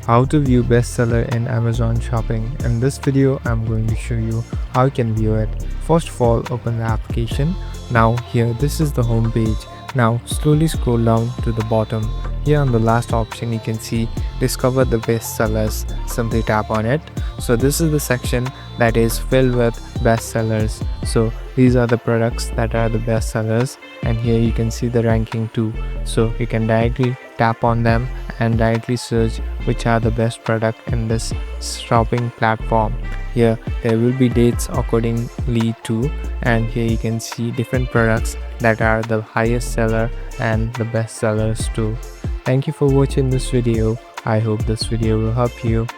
How to view bestseller in Amazon shopping. In this video I'm going to show you how you can view it. First of all, open the application. Now here, this is the home page. Now slowly scroll down to the bottom. Here on the last option you can see discover the bestsellers. Simply tap on it. So this is the section that is filled with bestsellers. So these are the products that are the bestsellers, and here you can see the ranking too. So you can directly tap on them and directly search which are the best product in this shopping platform. Here there will be dates accordingly too, and here you can see different products that are the highest seller and the best sellers too. Thank you for watching this video. I hope this video will help you.